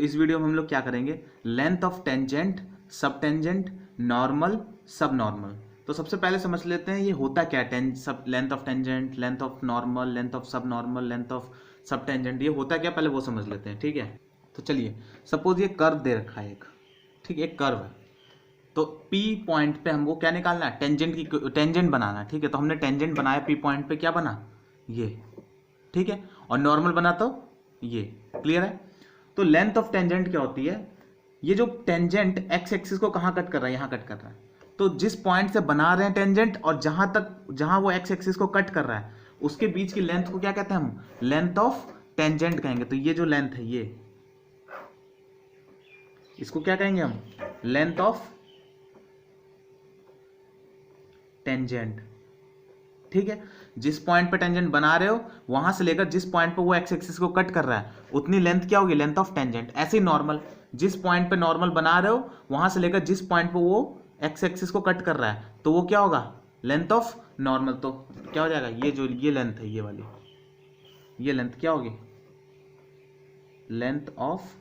इस वीडियो में हम लोग क्या करेंगे, लेंथ ऑफ टेंजेंट, सब टेंजेंट, नॉर्मल, सब नॉर्मल। तो सबसे पहले समझ लेते हैं ये होता क्या है, सब length of tangent, length of normal, length of सब normal, length of sub tangent, ये होता क्या पहले वो समझ लेते हैं। ठीक है, तो चलिए सपोज ये कर्व दे रखा है एक, ठीक है, एक कर्व है। तो P पॉइंट पे हमको क्या निकालना है, टेंजेंट की टेंजेंट बनाना है। ठीक है, तो हमने टेंजेंट बनाया P पॉइंट पे, क्या बना ये, ठीक है, और नॉर्मल बना तो ये। क्लियर है। तो लेंथ ऑफ टेंजेंट क्या होती है, ये जो टेंजेंट एक्स एक्सिस को कहाँ कट कर रहा है, यहाँ कट कर रहा है। तो जिस पॉइंट से बना रहे हैं टेंजेंट और जहां वो एक्स एक्सिस को कट कर रहा है उसके बीच की लेंथ को क्या कहते हैं हम, लेंथ ऑफ टेंजेंट कहेंगे। तो ये जो लेंथ है ये, इसको क्या कहेंगे हम, लेंथ ऑफ टेंजेंट। ठीक है, जिस पॉइंट पे टेंजेंट बना रहे हो वहां से लेकर जिस पॉइंट पे वो एक्स एक्सिस को कट कर रहा है उतनी लेंथ क्या होगी, लेंथ ऑफ टेंजेंट। ऐसे ही नॉर्मल, जिस पॉइंट पे नॉर्मल बना रहे हो वहां से लेकर जिस पॉइंट पे वो एक्स एक्सिस को कट कर रहा है तो वो क्या होगा, लेंथ ऑफ नॉर्मल। तो क्या हो जाएगा, ये जो ये लेंथ है ये वाली, ये लेंथ क्या होगी, लेंथ ऑफ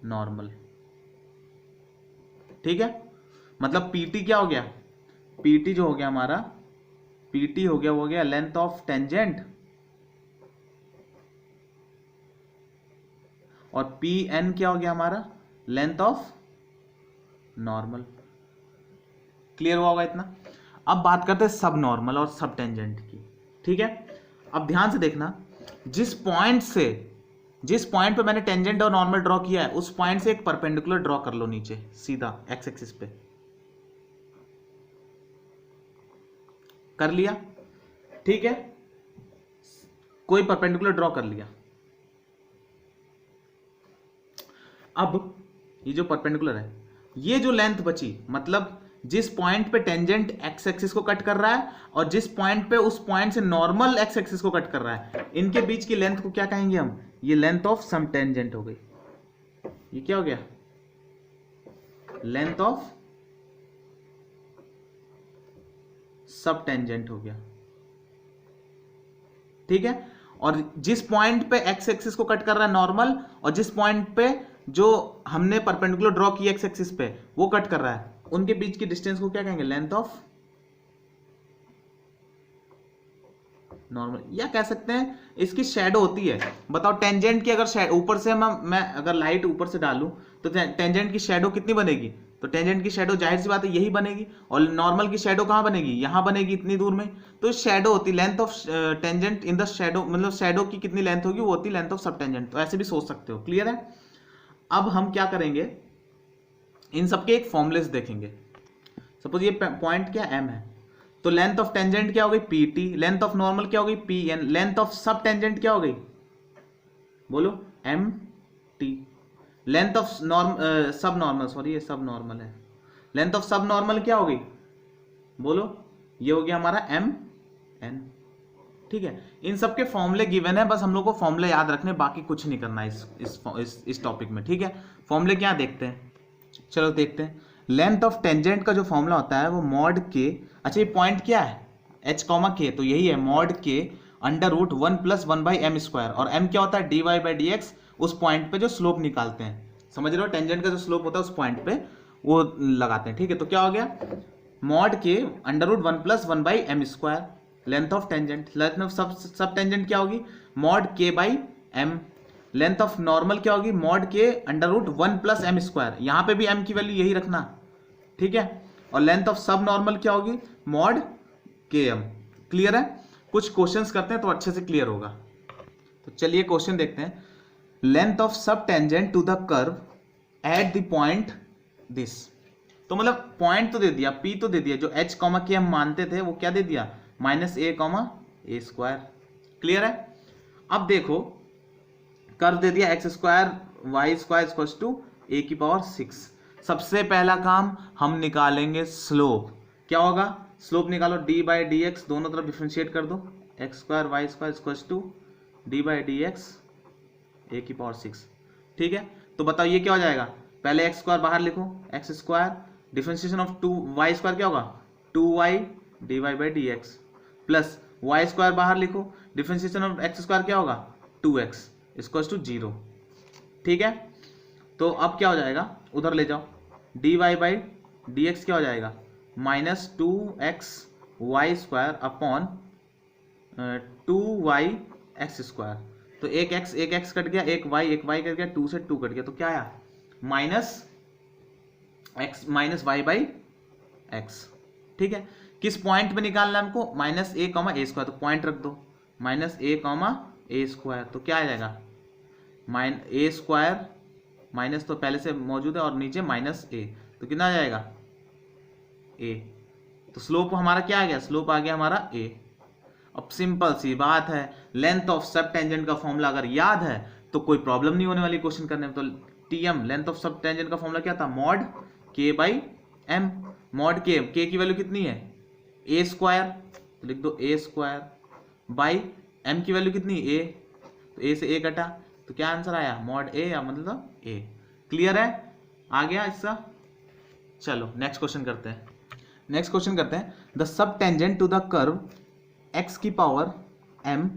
नॉर्मल। ठीक है, मतलब पीटी क्या हो गया, पीटी जो हो गया हमारा, पीटी हो गया, वो हो गया लेंथ ऑफ टेंजेंट, और पी एन क्या हो गया हमारा, लेंथ ऑफ नॉर्मल। क्लियर हुआ होगा इतना। अब बात करते हैं सब नॉर्मल और सब टेंजेंट की। ठीक है, अब ध्यान से देखना, जिस पॉइंट पे मैंने टेंजेंट और नॉर्मल ड्रॉ किया है उस पॉइंट से एक परपेंडिकुलर ड्रॉ कर लो नीचे सीधा एक्स एक्सिस पे, कर लिया। ठीक है, कोई परपेंडिकुलर ड्रॉ कर लिया। अब ये जो परपेंडिकुलर है, ये जो लेंथ बची, मतलब जिस पॉइंट पे टेंजेंट एक्स एक्सिस को कट कर रहा है और जिस पॉइंट पे उस पॉइंट से नॉर्मल एक्स एक्सिस को कट कर रहा है, इनके बीच की लेंथ को क्या कहेंगे हम, ये लेंथ ऑफ सम टेंजेंट हो गई। ये क्या हो गया, लेंथ ऑफ सब टेंजेंट हो गया। ठीक है, और जिस पॉइंट पे एक्स एक्सिस को कट कर रहा है नॉर्मल और जिस पॉइंट पे जो हमने परपेंडिकुलर ड्रॉ किया एक्स एक्सिस पे वो कट कर रहा है, उनके बीच की डिस्टेंस को क्या कहेंगे, लेंथ ऑफ नॉर्मल। या कह सकते हैं इसकी शैडो होती है। बताओ टेंजेंट की अगर ऊपर से मैं अगर लाइट ऊपर से डालूं तो टेंजेंट की शैडो कितनी बनेगी, तो टेंजेंट की शैडो जाहिर सी बात है यही बनेगी, और नॉर्मल की शैडो कहां बनेगी, यहां बनेगी इतनी दूर में। तो शैडो होती length of tangent in the shadow, मतलब शैडो की कितनी लेंथ होगी वो होती लेंथ ऑफ सब टेंजेंट। तो ऐसे भी सोच सकते हो। क्लियर है। अब हम क्या करेंगे, इन सबके एक फॉर्मुलेस देखेंगे। सपोज ये पॉइंट क्या एम है, तो लेंथ ऑफ टेंजेंट क्या हो गई, P T, length of normal क्या हो गई, P N, length of sub tangent क्या हो गई, बोलो एम टी, लेंथ ऑफ सब नॉर्मल, सॉरी ये सब नॉर्मल है, लेंथ ऑफ सब नॉर्मल क्या हो गई, बोलो ये हो गया हमारा एम एन। ठीक है, इन सबके फॉर्मूले गिवन है, बस हम लोग को फॉर्मूले याद रखने, बाकी कुछ नहीं करना इस टॉपिक में। ठीक है, फॉर्मूले क्या देखते हैं, चलो देखते हैं। लेंथ ऑफ टेंजेंट का जो फॉर्मूला होता है वो मॉड के, अच्छा ये पॉइंट क्या है, एच कॉमा के, तो यही है मॉड के अंडर रूट 1 + 1/m², और m क्या होता है, dy/dx, उस पॉइंट पे जो स्लोप निकालते हैं, समझ रहे हो, टेंजेंट का जो स्लोप होता है उस पॉइंट पे वो लगाते हैं। ठीक है, तो क्या हो गया, मॉड के under root 1 + 1/m², length of tangent, length of sub tangent क्या होगी, mod k/m, length of normal क्या होगी, मॉड के अंडर रूट 1 + m², यहां पे भी m की वैल्यू यही रखना। ठीक है, और लेंथ ऑफ सब नॉर्मल क्या होगी, मॉड km। क्लियर है। कुछ क्वेश्चंस करते हैं तो अच्छे से क्लियर होगा। तो चलिए क्वेश्चन देखते हैं। Length of sub tangent to the curve at the point this, तो मतलब पॉइंट तो दे दिया, पी तो दे दिया, जो h के हम मानते थे वो क्या दे दिया, -a, क्लियर है। अब देखो कर्व दे दिया x² y² = a⁶। सबसे पहला काम हम निकालेंगे स्लोप, क्या होगा, स्लोप निकालो, d/dx, दोनों तरफ डिफरेंशिएट कर दो, x² y² d/dx a⁶। ठीक है, तो बताओ ये क्या हो जाएगा, पहले x² बाहर लिखो, x², डिफरेंशिएशन ऑफ 2y² क्या होगा, 2y dy/dx, प्लस y² बाहर लिखो, डिफरेंशिएशन ऑफ x² क्या होगा, 2x इक्वल्स टू 0। ठीक है, तो अब क्या हो जाएगा, उधर ले जाओ, dy बाई डी एक्स क्या हो जाएगा, माइनस 2xy² अपॉन 2yx²। तो एक x कट गया, एक y कट गया, 2 से 2 कट गया, तो क्या आया, माइनस वाई बाई एक्स। ठीक है, किस पॉइंट पे निकालना है हमको, -a, a², तो पॉइंट रख दो, -a, a², तो क्या आ जाएगा, a², माइनस तो पहले से मौजूद है और नीचे -a, तो कितना आ जाएगा, a। तो स्लोप हमारा क्या आ गया, स्लोप आ गया हमारा a। अब सिंपल सी बात है, लेंथ ऑफ सब टेंजेंट का फॉर्मूला अगर याद है तो कोई प्रॉब्लम नहीं होने वाली क्वेश्चन करने में। तो TM length of sub tangent का फॉर्मूला क्या था, मॉड के बाई एम। मॉड के की वैल्यू कितनी है, a², तो लिख दो a² बाई एम की वैल्यू कितनी, a, तो a से a कटा, तो क्या आंसर आया, मॉड a, या मतलब a। क्लियर है, आ गया इसका। चलो नेक्स्ट क्वेश्चन करते हैं। The sub tangent to the curve x की पावर m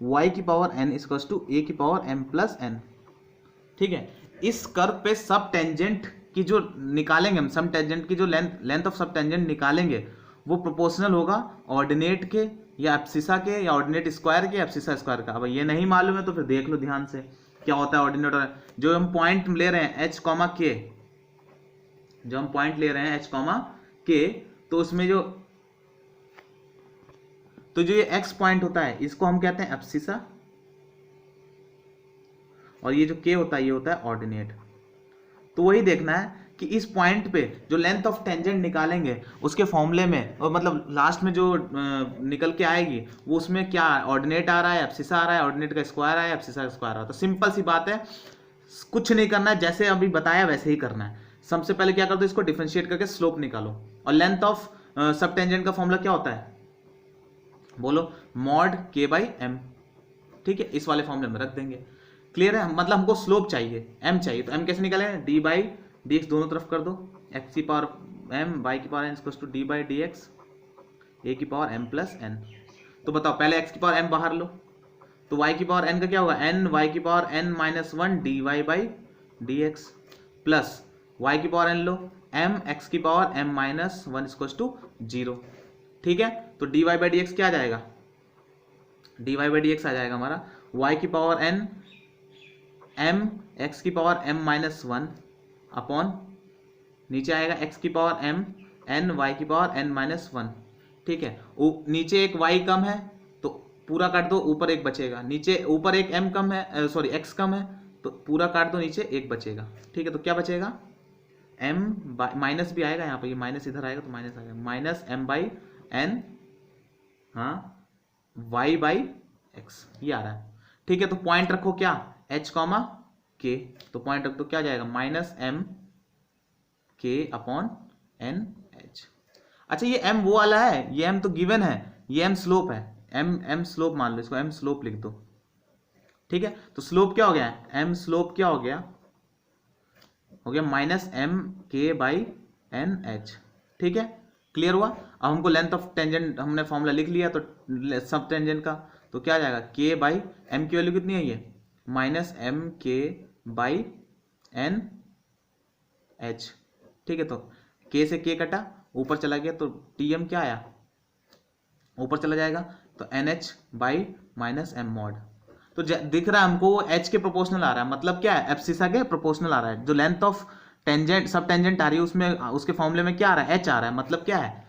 y की power n equals to a की पावर m प्लस n। ठीक है, इस कर्व पे सब टेंजेंट की जो निकालेंगे हम, सब टेंजेंट की जो लेंथ ऑफ सब टेंजेंट निकालेंगे वो प्रोपोर्शनल होगा ऑर्डिनेट के या एब्सिसा के, या ऑर्डिनेट स्क्वायर के, एब्सिसा स्क्वायर का। अब ये नहीं मालूम है तो फिर देख लो ध्यान से क्या होता है ऑर्डिनेट। और जो हम पॉइंट ले रहे हैं h, k, जो हम पॉइंट ले रहे हैं h, k, तो उसमें जो ये x पॉइंट होता है इसको हम कहते हैं एब्सिसा, और ये जो k होता है ये होता है ऑर्डिनेट। तो वही देखना है कि इस पॉइंट पे जो लेंथ ऑफ टेंजेंट निकालेंगे उसके फॉर्मूले में, और मतलब लास्ट में जो निकल के आएगी वो उसमें क्या ऑर्डिनेट आ रहा है, एब्सिसा आ रहा है, ऑर्डिनेट का स्क्वायर आया है, एब्सिसा का स्क्वायर आ रहा है। तो सिंपल सी बात है, कुछ नहीं करना है, जैसे अभी बताया वैसे ही करना है। सबसे पहले क्या कर दो, इसको डिफरेंशिएट करके स्लोप निकालो। और लेंथ ऑफ सब टेंजेंट का फॉर्मूला क्या होता है, बोलो, मॉड k बाई एम। ठीक है, इस वाले फॉर्मूले में रख देंगे। क्लियर है, मतलब हमको स्लोप चाहिए, m चाहिए, तो m कैसे निकालेंगे, डी बाई डी एक्स दोनों तरफ कर दो, x की पावर m y की power n equals to D by D x a की पावर m प्लस n। तो बताओ, पहले x की पावर m बाहर लो, तो y की पावर n का क्या होगा, n y की power n minus 1 D Y by D X, plus y की पावर n लो, m x की power m minus 1 equals to 0। ठीक है, तो D Y by D x क्या आ जाएगा, D Y by D X आ जाएगा हमारा y की पावर n m x की पावर m माइनस 1 अपॉन नीचे आएगा x की पावर m n y की पावर n माइनस 1। ठीक है, नीचे एक y कम है तो पूरा काट दो, ऊपर एक बचेगा, नीचे ऊपर एक m कम है, सॉरी x कम है तो पूरा काट दो, नीचे एक बचेगा। ठीक है, तो क्या बचेगा, m माइनस भी आएगा यहाँ पे, ये माइनस इधर आएगा तो माइनस आएगा, माइनस m बाई n, हाँ, y बाई x, ये आ रहा है। ठीक है, तो पॉइंट रखो क्या, h, k, तो पॉइंट रख दो, क्या जाएगा, minus m k upon n h। अच्छा, ये m वो वाला है, ये m तो गिवन है, ये m स्लोप है, m स्लोप मान लो इसको, m स्लोप लिख दो। ठीक है, तो स्लोप क्या हो गया, m स्लोप क्या हो गया minus m k by n h। ठीक है, क्लियर हुआ। अब हमको लेंथ ऑफ टेंजेंट हमने फॉर्मूला लिख लिया, तो सब टेंजेंट का, तो क्या आ जाएगा, k बाई m की वैल्यू कितनी है, ये minus m k by n h। ठीक है, तो k से k कटा, ऊपर चला गया तो tm क्या आया, ऊपर चला जाएगा, तो nh by minus m mod. तो दिख रहा है हमको वो h के प्रोपोर्शनल आ रहा है, मतलब क्या है, एब्सिसा के प्रोपोर्शनल आ रहा है। जो लेंथ ऑफ टेंजेंट सब टेंजेंट आ रही है उसमें उसके फॉर्मूले में क्या आ रहा है, h आ रहा है, मतलब क्या है,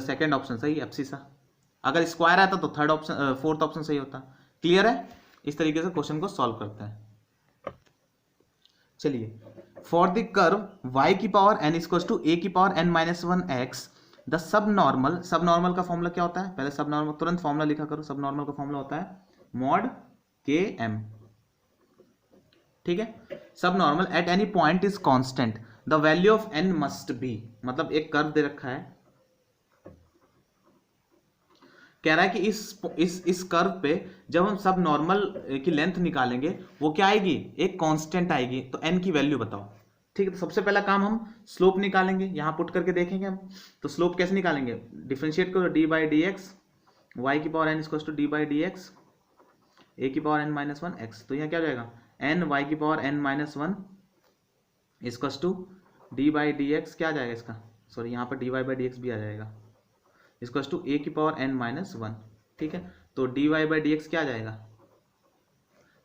सेकंड ऑप्शन सही, एब्सिसा। अगर स्क्वायर आता तो थर्ड ऑप्शन, फोर्थ ऑप्शन सही होता। क्लियर है, इस तरीके से क्वेश्चन को सॉल्व करते हैं। चलिए, फॉर द कर्व y की power n equals to a की power n minus 1x, the sub normal का फॉर्मूला क्या होता है, पहले सब नॉर्मल तुरंत फॉर्मूला लिखा करो। सब नॉर्मल का फॉर्मूला होता है मॉड के m। ठीक है, सब normal at any point is constant, the value of n must be, मतलब एक कर्व दे रखा है, कह रहा है कि इस कर्व पे जब हम सब नॉर्मल की लेंथ निकालेंगे वो क्या आएगी, एक कांस्टेंट आएगी, तो n की वैल्यू बताओ। ठीक है, तो सबसे पहला काम हम स्लोप निकालेंगे, यहां पुट करके देखेंगे हम। तो स्लोप कैसे निकालेंगे, डिफरेंशिएट करो, D by D X, Y की power n equal to D by D X, A की power n minus one X, तो यहाँ क्या हो जाएगा n y की पावर n माइनस वन इसकस to D by D x, क्या आ जाएगा इसका, सॉरी यहाँ पर D Y by D X भी आ जाएगा, इसकस टू ए की पावर n माइनस वन। ठीक है, तो D Y by D x क्या आ जाएगा,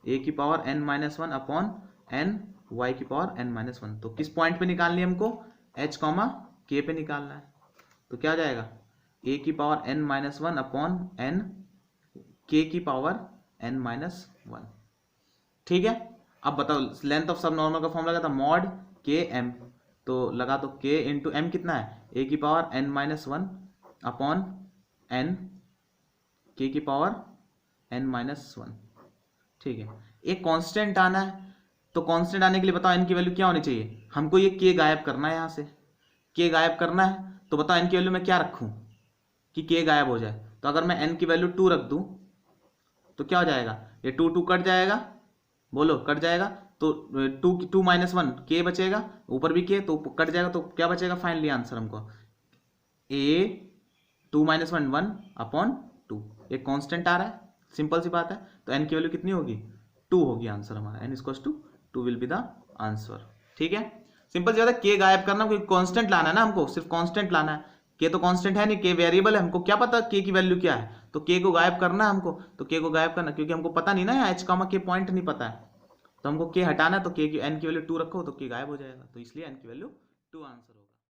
ए की power n minus one upon n y की पावर n माइनस वन। तो किस पॉइंट पे निकालनी है हमको, h कॉमा k पे निकालना है। तो क्या आ जाएगा a की power n minus one upon n k की पावर n माइनस वन। ठीक है, अब बताओ लेंथ ऑफ सब नॉर्मल का फॉर्म लगा था मॉड के एम, तो लगा तो k इंटू एम कितना है, a की power n minus one upon n k की पावर n माइनस वन। ठीक है, एक कांस्टेंट आना है, तो कांस्टेंट आने के लिए बताओ n की वैल्यू क्या होनी चाहिए, हमको ये k गायब करना है, यहाँ से k गायब करना है, तो बताओ n की वैल्यू मैं क्या रखूं कि k गायब हो जाए। तो अगर मैं n की वैल्यू 2 रख दूं तो क्या हो जाएगा, ये 2 2 कट जाएगा, बोलो कट जाएगा, तो 2 माइनस वन k बचेगा, ऊपर भी k, तो कट जाएगा, तो क्या बचेगा फाइनली आंसर हमको a 2 माइनस वन 1 अपॉन 2, एक कांस्टेंट आ रहा है, सिंपल सी बात है। तो n की वैल्यू कितनी होगी, 2 होगी आंसर हमारा, n equals to 2 will be the answer. ठीक है, सिंपल सी बात है, k गायब करना, क्योंकि कांस्टेंट लाना है ना हमको, सिर्फ कांस्टेंट लाना है, k तो कांस्टेंट है नहीं, k वेरिएबल है, हमको क्या पता k की वैल्यू क्या है, तो k को गायब करना है हमको, तो k को गायब करना, क्योंकि हमको पता नहीं ना यहाँ h कामा k पॉइंट नहीं पता है, तो हमको k हटाना है, तो k की n की वैल्यू 2 रखो तो k गायब हो जाएगा, तो इसलिए n की वैल्यू 2 आंसर।